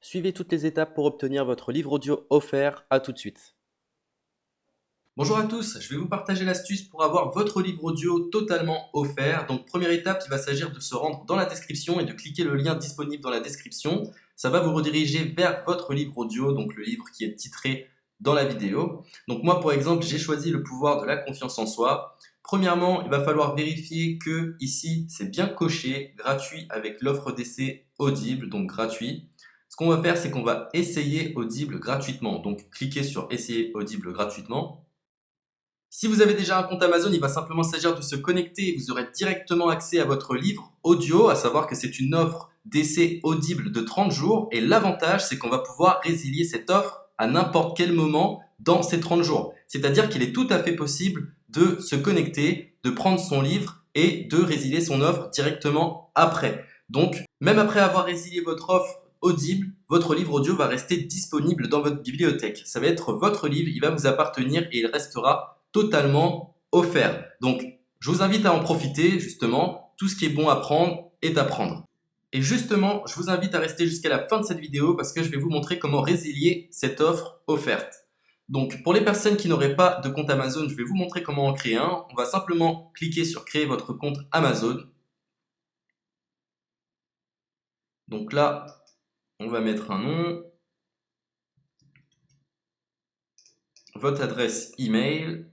Suivez toutes les étapes pour obtenir votre livre audio offert. À tout de suite. Bonjour à tous, je vais vous partager l'astuce pour avoir votre livre audio totalement offert. Donc première étape, il va s'agir de se rendre dans la description et de cliquer le lien disponible dans la description. Ça va vous rediriger vers votre livre audio, donc le livre qui est titré dans la vidéo. Donc moi par exemple, j'ai choisi le pouvoir de la confiance en soi. Premièrement, il va falloir vérifier que ici c'est bien coché, gratuit avec l'offre d'essai Audible, donc gratuit. Ce qu'on va faire, c'est qu'on va essayer Audible gratuitement. Donc cliquez sur essayer Audible gratuitement. Si vous avez déjà un compte Amazon, il va simplement s'agir de se connecter et vous aurez directement accès à votre livre audio, à savoir que c'est une offre d'essai Audible de 30 jours et l'avantage c'est qu'on va pouvoir résilier cette offre à n'importe quel moment dans ces 30 jours. C'est-à-dire qu'il est tout à fait possible de se connecter, de prendre son livre et de résilier son offre directement après. Donc, même après avoir résilié votre offre Audible, votre livre audio va rester disponible dans votre bibliothèque. Ça va être votre livre, il va vous appartenir et il restera totalement offert. Donc, je vous invite à en profiter, justement. Tout ce qui est bon à prendre est à prendre. Et justement, je vous invite à rester jusqu'à la fin de cette vidéo parce que je vais vous montrer comment résilier cette offre offerte. Donc, pour les personnes qui n'auraient pas de compte Amazon, je vais vous montrer comment en créer un. On va simplement cliquer sur créer votre compte Amazon. Donc là, on va mettre un nom, votre adresse email,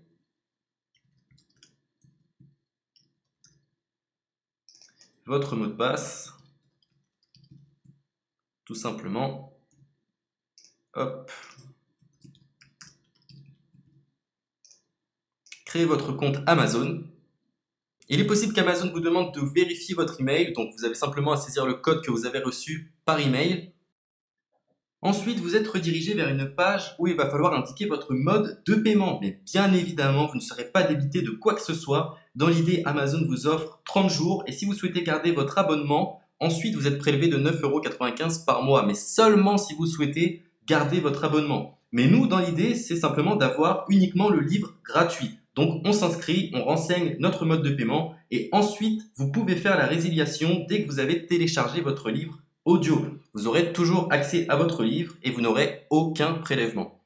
votre mot de passe, tout simplement. Hop. Créez votre compte Amazon. Il est possible qu'Amazon vous demande de vérifier votre email, donc vous avez simplement à saisir le code que vous avez reçu par email. Ensuite, vous êtes redirigé vers une page où il va falloir indiquer votre mode de paiement. Mais bien évidemment, vous ne serez pas débité de quoi que ce soit. Dans l'idée, Amazon vous offre 30 jours et si vous souhaitez garder votre abonnement, ensuite vous êtes prélevé de 9,95 € par mois, mais seulement si vous souhaitez garder votre abonnement. Mais nous, dans l'idée, c'est simplement d'avoir uniquement le livre gratuit. Donc on s'inscrit, on renseigne notre mode de paiement et ensuite vous pouvez faire la résiliation dès que vous avez téléchargé votre livre audio. Vous aurez toujours accès à votre livre et vous n'aurez aucun prélèvement.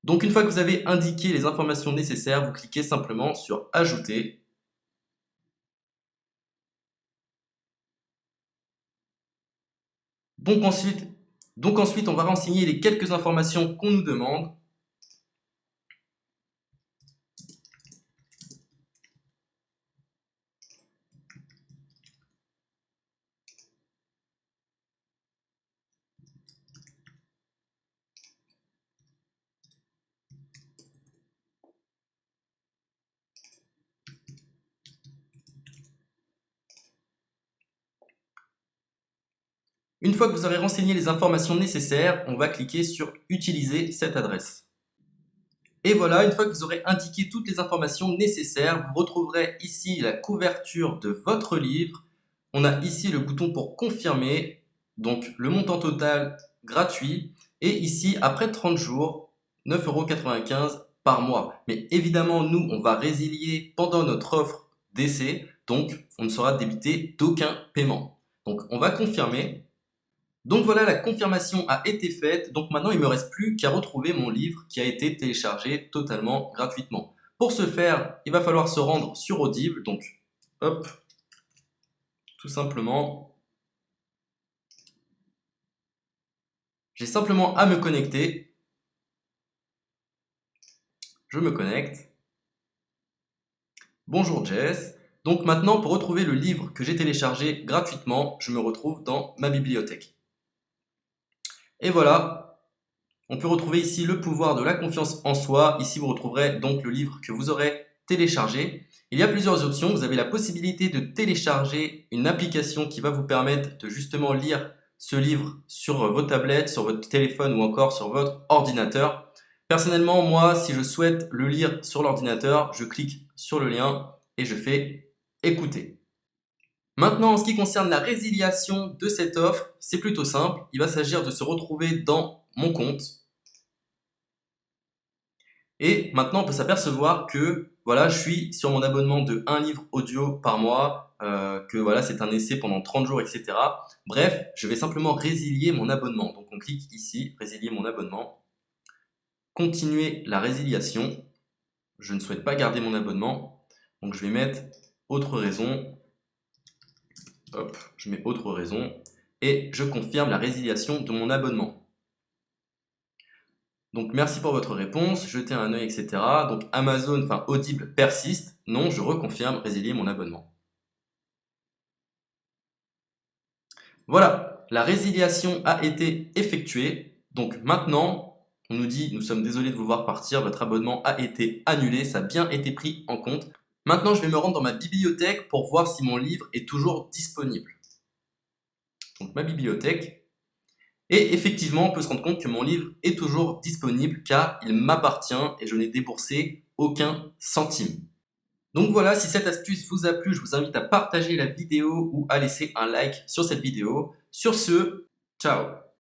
Donc une fois que vous avez indiqué les informations nécessaires, vous cliquez simplement sur Ajouter. Donc ensuite, on va renseigner les quelques informations qu'on nous demande. Une fois que vous aurez renseigné les informations nécessaires, on va cliquer sur Utiliser cette adresse. Et voilà, une fois que vous aurez indiqué toutes les informations nécessaires, vous retrouverez ici la couverture de votre livre. On a ici le bouton pour confirmer, donc le montant total gratuit. Et ici, après 30 jours, 9,95 € par mois. Mais évidemment, nous, on va résilier pendant notre offre d'essai, donc on ne sera débité d'aucun paiement. Donc on va confirmer. Donc voilà, la confirmation a été faite, donc maintenant il ne me reste plus qu'à retrouver mon livre qui a été téléchargé totalement gratuitement. Pour ce faire, il va falloir se rendre sur Audible, donc hop, tout simplement, j'ai simplement à me connecter, je me connecte, bonjour Jess, donc maintenant pour retrouver le livre que j'ai téléchargé gratuitement, je me retrouve dans ma bibliothèque. Et voilà, on peut retrouver ici le pouvoir de la confiance en soi. Ici, vous retrouverez donc le livre que vous aurez téléchargé. Il y a plusieurs options. Vous avez la possibilité de télécharger une application qui va vous permettre de justement lire ce livre sur vos tablettes, sur votre téléphone ou encore sur votre ordinateur. Personnellement, moi, si je souhaite le lire sur l'ordinateur, je clique sur le lien et je fais écouter. Maintenant, en ce qui concerne la résiliation de cette offre, c'est plutôt simple. Il va s'agir de se retrouver dans mon compte. Et maintenant, on peut s'apercevoir que voilà, je suis sur mon abonnement de 1 livre audio par mois. que voilà, c'est un essai pendant 30 jours, etc. Bref, je vais simplement résilier mon abonnement. Donc on clique ici, résilier mon abonnement, continuer la résiliation. Je ne souhaite pas garder mon abonnement, donc je vais mettre autre raison. Hop, je mets autre raison et je confirme la résiliation de mon abonnement. Donc merci pour votre réponse, jetez un œil, etc. Donc Amazon, enfin Audible persiste. Non, je reconfirme, résilier mon abonnement. Voilà, la résiliation a été effectuée. Donc maintenant, on nous dit, nous sommes désolés de vous voir partir, votre abonnement a été annulé, ça a bien été pris en compte. Maintenant, je vais me rendre dans ma bibliothèque pour voir si mon livre est toujours disponible. Donc ma bibliothèque. Et effectivement, on peut se rendre compte que mon livre est toujours disponible car il m'appartient et je n'ai déboursé aucun centime. Donc voilà, si cette astuce vous a plu, je vous invite à partager la vidéo ou à laisser un like sur cette vidéo. Sur ce, ciao!